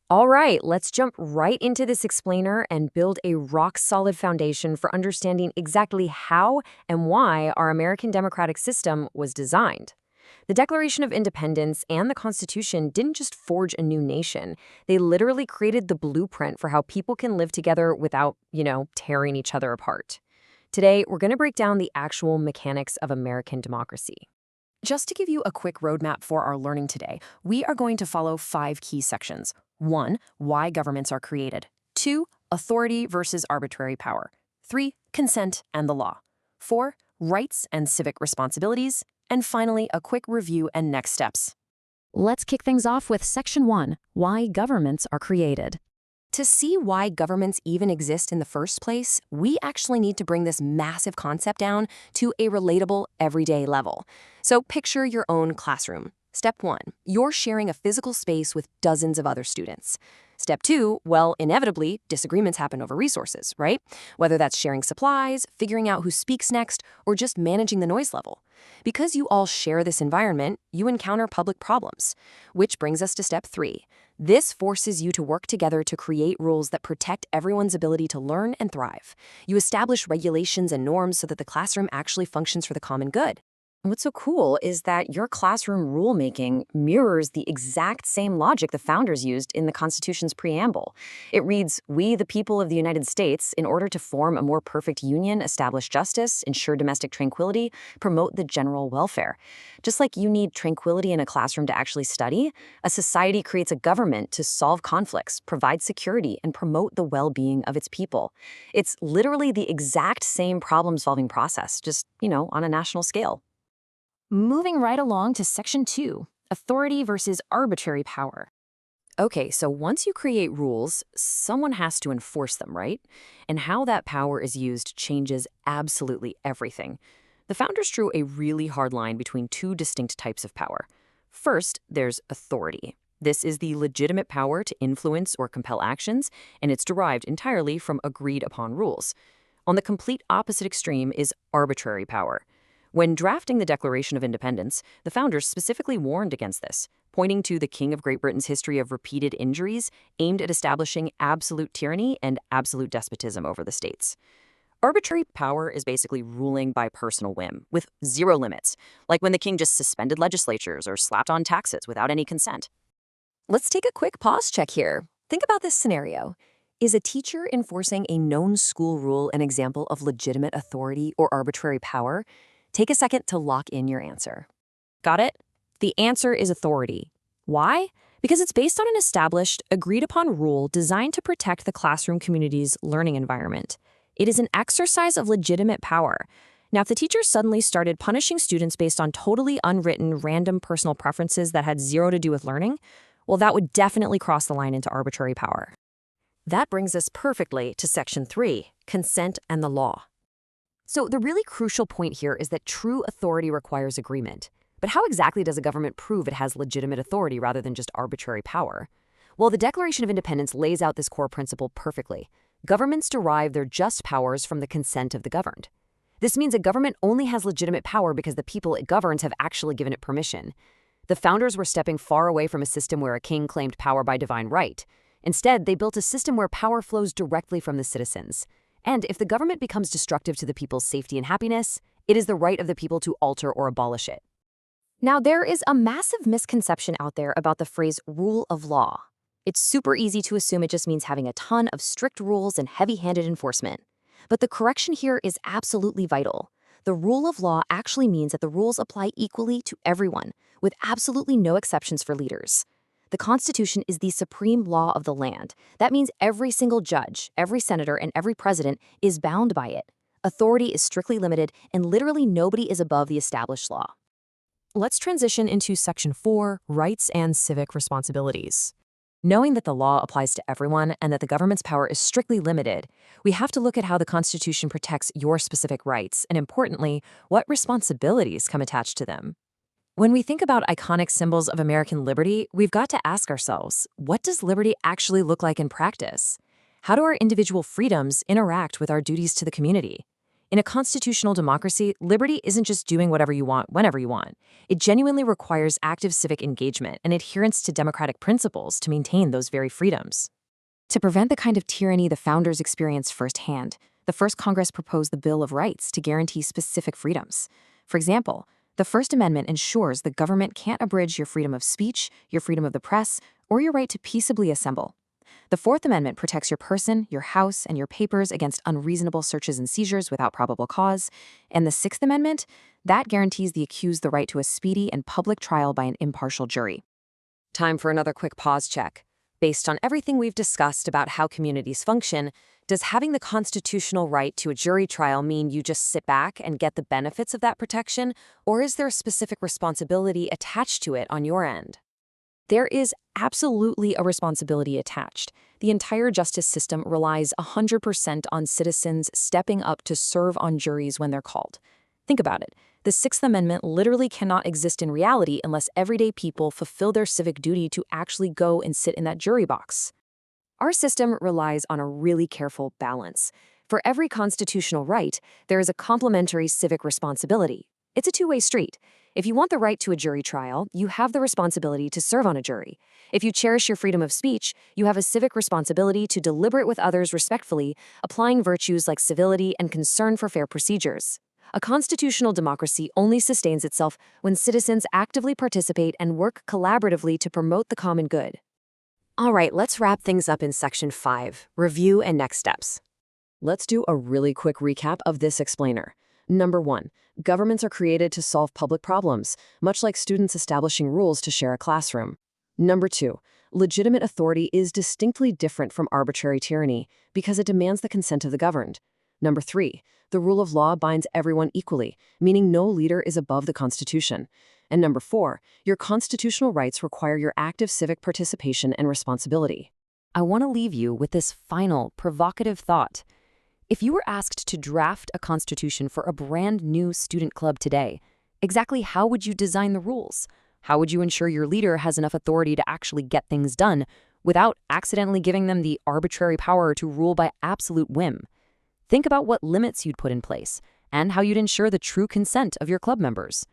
All right, let's jump right into this explainer and build a rock-solid foundation for understanding exactly how and why our American democratic system was designed. The Declaration of Independence and the Constitution didn't just forge a new nation. They literally created the blueprint for how people can live together without, tearing each other apart. Today, we're going to break down the actual mechanics of American democracy. Just to give you a quick roadmap for our learning today, we are going to follow 5 key sections. 1. Why governments are created. 2. Authority versus arbitrary power. 3. Consent and the law. 4. Rights and civic responsibilities. And finally, a quick review and next steps. Let's kick things off with Section 1, Why Governments Are Created. To see why governments even exist in the first place, we actually need to bring this massive concept down to a relatable, everyday level. So picture your own classroom. Step 1, you're sharing a physical space with dozens of other students. Step 2, well, inevitably, disagreements happen over resources, right? Whether that's sharing supplies, figuring out who speaks next, or just managing the noise level. Because you all share this environment, you encounter public problems. Which brings us to Step 3. This forces you to work together to create rules that protect everyone's ability to learn and thrive. You establish regulations and norms so that the classroom actually functions for the common good. What's so cool is that your classroom rulemaking mirrors the exact same logic the founders used in the Constitution's preamble. It reads, "We, the people of the United States, in order to form a more perfect union, establish justice, ensure domestic tranquility, promote the general welfare." Just like you need tranquility in a classroom to actually study, a society creates a government to solve conflicts, provide security, and promote the well-being of its people. It's literally the exact same problem-solving process, just, on a national scale. Moving right along to Section 2, Authority versus Arbitrary Power. Okay, so once you create rules, someone has to enforce them, right? And how that power is used changes absolutely everything. The founders drew a really hard line between 2 distinct types of power. First, there's authority. This is the legitimate power to influence or compel actions, and it's derived entirely from agreed-upon rules. On the complete opposite extreme is arbitrary power. When drafting the Declaration of Independence, the founders specifically warned against this, pointing to the King of Great Britain's history of repeated injuries aimed at establishing absolute tyranny and absolute despotism over the states. Arbitrary power is basically ruling by personal whim, with zero limits, like when the king just suspended legislatures or slapped on taxes without any consent. Let's take a quick pause check here. Think about this scenario. Is a teacher enforcing a known school rule an example of legitimate authority or arbitrary power? Take a second to lock in your answer. Got it? The answer is authority. Why? Because it's based on an established, agreed-upon rule designed to protect the classroom community's learning environment. It is an exercise of legitimate power. Now, if the teacher suddenly started punishing students based on totally unwritten, random personal preferences that had zero to do with learning, well, that would definitely cross the line into arbitrary power. That brings us perfectly to Section 3, Consent and the Law. So the really crucial point here is that true authority requires agreement. But how exactly does a government prove it has legitimate authority rather than just arbitrary power? Well, the Declaration of Independence lays out this core principle perfectly. Governments derive their just powers from the consent of the governed. This means a government only has legitimate power because the people it governs have actually given it permission. The founders were stepping far away from a system where a king claimed power by divine right. Instead, they built a system where power flows directly from the citizens. And if the government becomes destructive to the people's safety and happiness, it is the right of the people to alter or abolish it. Now, there is a massive misconception out there about the phrase rule of law. It's super easy to assume it just means having a ton of strict rules and heavy-handed enforcement. But the correction here is absolutely vital. The rule of law actually means that the rules apply equally to everyone, with absolutely no exceptions for leaders. The Constitution is the supreme law of the land. That means every single judge, every senator, and every president is bound by it. Authority is strictly limited, and literally nobody is above the established law. Let's transition into Section 4, Rights and Civic Responsibilities. Knowing that the law applies to everyone and that the government's power is strictly limited, we have to look at how the Constitution protects your specific rights, and importantly, what responsibilities come attached to them. When we think about iconic symbols of American liberty, we've got to ask ourselves, what does liberty actually look like in practice? How do our individual freedoms interact with our duties to the community? In a constitutional democracy, liberty isn't just doing whatever you want whenever you want. It genuinely requires active civic engagement and adherence to democratic principles to maintain those very freedoms. To prevent the kind of tyranny the founders experienced firsthand, the First Congress proposed the Bill of Rights to guarantee specific freedoms. For example, the First Amendment ensures the government can't abridge your freedom of speech, your freedom of the press, or your right to peaceably assemble. The Fourth Amendment protects your person, your house, and your papers against unreasonable searches and seizures without probable cause. And the Sixth Amendment, that guarantees the accused the right to a speedy and public trial by an impartial jury. Time for another quick pause check. Based on everything we've discussed about how communities function, does having the constitutional right to a jury trial mean you just sit back and get the benefits of that protection, or is there a specific responsibility attached to it on your end? There is absolutely a responsibility attached. The entire justice system relies 100% on citizens stepping up to serve on juries when they're called. Think about it. The Sixth Amendment literally cannot exist in reality unless everyday people fulfill their civic duty to actually go and sit in that jury box. Our system relies on a really careful balance. For every constitutional right, there is a complementary civic responsibility. It's a two-way street. If you want the right to a jury trial, you have the responsibility to serve on a jury. If you cherish your freedom of speech, you have a civic responsibility to deliberate with others respectfully, applying virtues like civility and concern for fair procedures. A constitutional democracy only sustains itself when citizens actively participate and work collaboratively to promote the common good. All right, let's wrap things up in Section 5, Review and Next Steps. Let's do a really quick recap of this explainer. Number 1, governments are created to solve public problems, much like students establishing rules to share a classroom. Number 2, legitimate authority is distinctly different from arbitrary tyranny because it demands the consent of the governed. Number 3, the rule of law binds everyone equally, meaning no leader is above the Constitution. And number 4, your constitutional rights require your active civic participation and responsibility. I want to leave you with this final, provocative thought. If you were asked to draft a constitution for a brand new student club today, exactly how would you design the rules? How would you ensure your leader has enough authority to actually get things done without accidentally giving them the arbitrary power to rule by absolute whim? Think about what limits you'd put in place and how you'd ensure the true consent of your club members.